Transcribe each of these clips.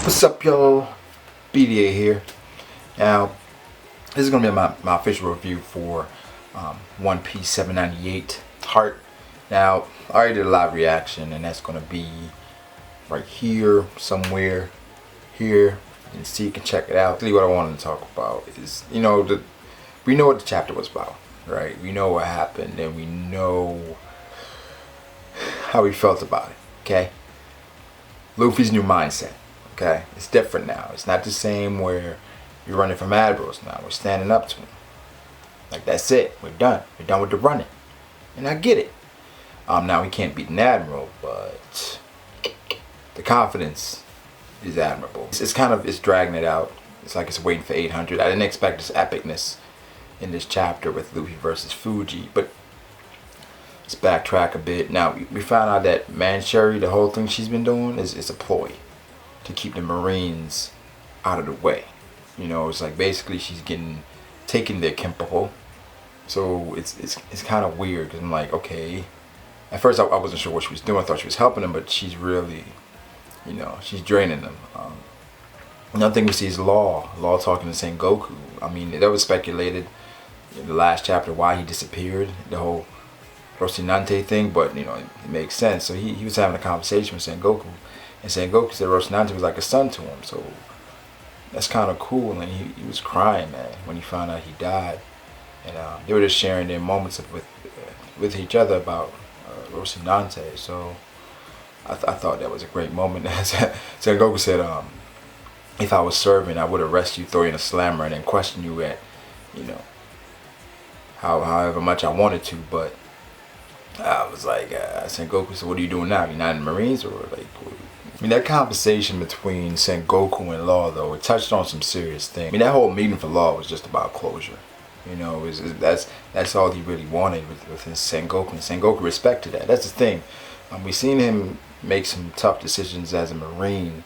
What's up, y'all? BDA here. Now, this is going to be my official review for One Piece 798 Heart. Now, I already did a live reaction, and that's going to be right here, somewhere here. And see, you can check it out. Really, what I wanted to talk about is, we know what the chapter was about, right? We know what happened, and we know how we felt about it, okay? Luffy's new mindset. Okay, it's different now. It's not the same where you're running from admirals now. We're standing up to them. Like, that's it. We're done. We're done with the running. And I get it. Now we can't beat an admiral, but the confidence is admirable. It's dragging it out. It's like it's waiting for 800. I didn't expect this epicness in this chapter with Luffy versus Fuji, but let's backtrack a bit. Now we found out that Manchuri, the whole thing she's been doing is a ploy to keep the Marines out of the way. It's like basically she's taking their Kimpo. So it's kind of weird because I'm like, okay. At first I wasn't sure what she was doing. I thought she was helping them, but she's really, she's draining them. Another thing we see is Law talking to Sengoku. I mean, that was speculated in the last chapter why he disappeared, the whole Rocinante thing, but it makes sense. So he was having a conversation with Sengoku. And Sengoku said Rocinante was like a son to him, so that's kind of cool. And he was crying, man, when he found out he died. And they were just sharing their moments with each other about Rocinante. So I thought that was a great moment. Sengoku said, if I was serving, I would arrest you, throw you in a slammer, and then question you at, however much I wanted to. But I was like, Sengoku, so what are you doing now? You're not in the Marines, or like? I mean, that conversation between Sengoku and Law, though, it touched on some serious things. I mean, that whole meeting for Law was just about closure. That's all he really wanted with his Sengoku, and Sengoku respected that. That's the thing. We've seen him make some tough decisions as a Marine,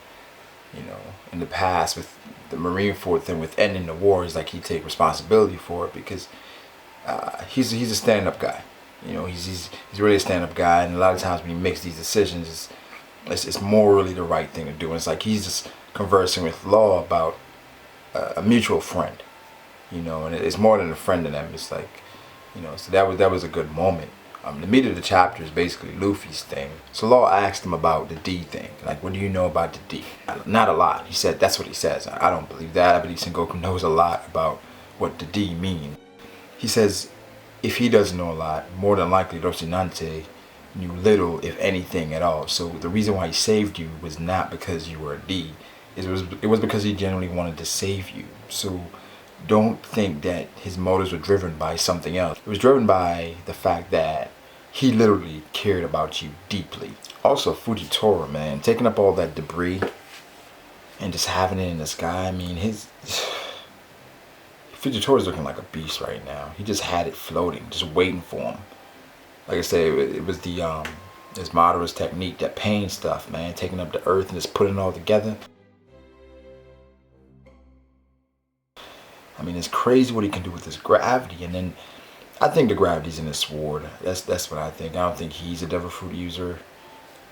in the past with the Marine Corps thing, with ending the war. It's like he take responsibility for it because he's a stand-up guy. He's really a stand-up guy, and a lot of times when he makes these decisions, it's morally the right thing to do. And it's like he's just conversing with Law about a mutual friend, and it's more than a friend to them. It's like, so that was a good moment. The meat of the chapter is basically Luffy's thing. So Law asked him about the D thing. Like, what do you know about the D? Not a lot. He said, that's what he says. I don't believe that. I believe Sengoku knows a lot about what the D means. He says, if he doesn't know a lot, more than likely Rocinante knew little, if anything, at all. So the reason why he saved you was not because you were a D. It was because he genuinely wanted to save you. So don't think that his motives were driven by something else. It was driven by the fact that he literally cared about you deeply. Also, Fujitora, man, taking up all that debris and just having it in the sky. I mean, Fujitora's looking like a beast right now. He just had it floating, just waiting for him. Like I said, it was his Madara's technique, that pain stuff, man, taking up the earth and just putting it all together. I mean, it's crazy what he can do with his gravity. And then I think the gravity's in his sword. That's what I think. I don't think he's a devil fruit user.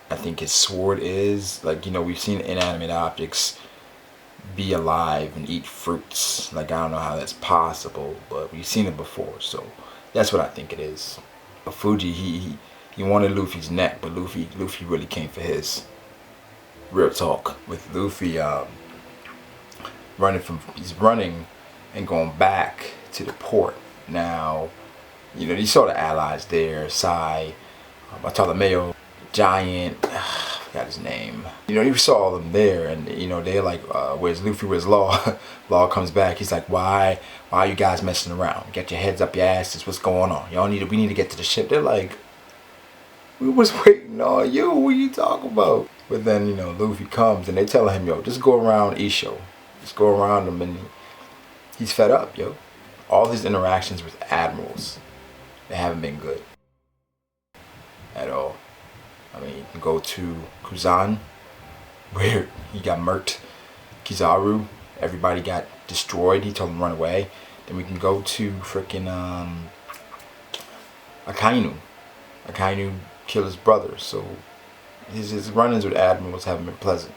I think his sword is. Like, we've seen inanimate objects be alive and eat fruits. Like, I don't know how that's possible, but we've seen it before. So that's what I think it is. But Fuji, he wanted Luffy's neck, but Luffy really came for his. Real talk. With Luffy he's running and going back to the port. Now, you saw the allies there, Sai, Bartolomeo, Giant, I forgot his name. You saw all of them there, and they're like, where's Luffy, where's Law? Law comes back, he's like, why are you guys messing around? Get your heads up your asses, what's going on? We need to get to the ship. They're like, we was waiting on you, what are you talking about? But then, Luffy comes and they tell him, yo, just go around Isho. Just go around him, and he's fed up, yo. All his interactions with admirals, they haven't been good at all. I mean, you can go to Kuzan, where he got murked. Kizaru, everybody got destroyed. He told him to run away. Then we can go to freaking Akainu. Akainu killed his brother. So his run-ins with admirals haven't been pleasant.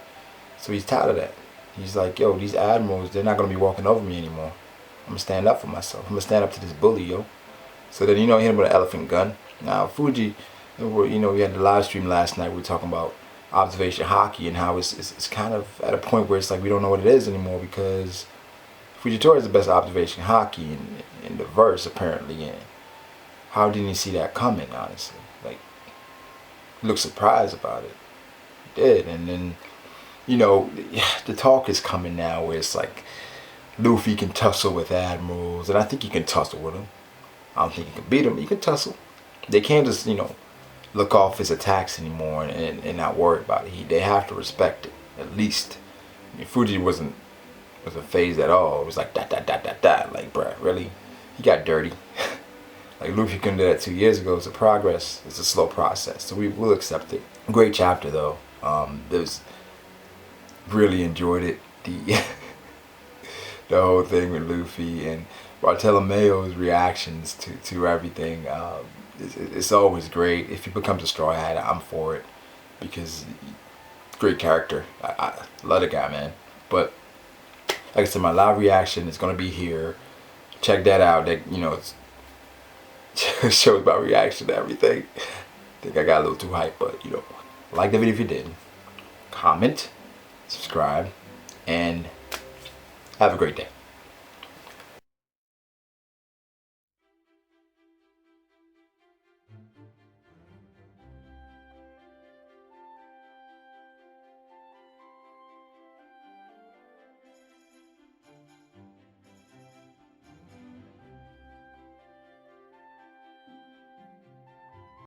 So he's tired of that. He's like, yo, these admirals, they're not gonna be walking over me anymore. I'm gonna stand up for myself. I'm gonna stand up to this bully, yo. So then, he hit him with an elephant gun. Now, Fuji, we had the live stream last night. We were talking about observation hockey and how it's kind of at a point where it's like we don't know what it is anymore, because Fujitora is the best observation hockey in the verse, apparently. And how didn't he see that coming, honestly? Like, he looked surprised about it. He did. And then, the talk is coming now where it's like Luffy can tussle with admirals, and I think he can tussle with them. I don't think he can beat him. He can tussle. They can't just, look off his attacks anymore and not worry about it. They have to respect it, at least. Fuji wasn't phased at all. It was like that. Like, bruh, really? He got dirty. Like, Luffy couldn't do that 2 years ago. It's a progress. It's a slow process. So will accept it. Great chapter, though. Really enjoyed it. The the whole thing with Luffy and Bartolomeo's reactions to everything. It's always great. If he becomes a Straw Hat, I'm for it, because great character. I love the guy, man. But like I said, my live reaction is gonna be here. Check that out. That it shows my reaction to everything. I think I got a little too hyped, but like the video if you did. Comment, subscribe, and have a great day.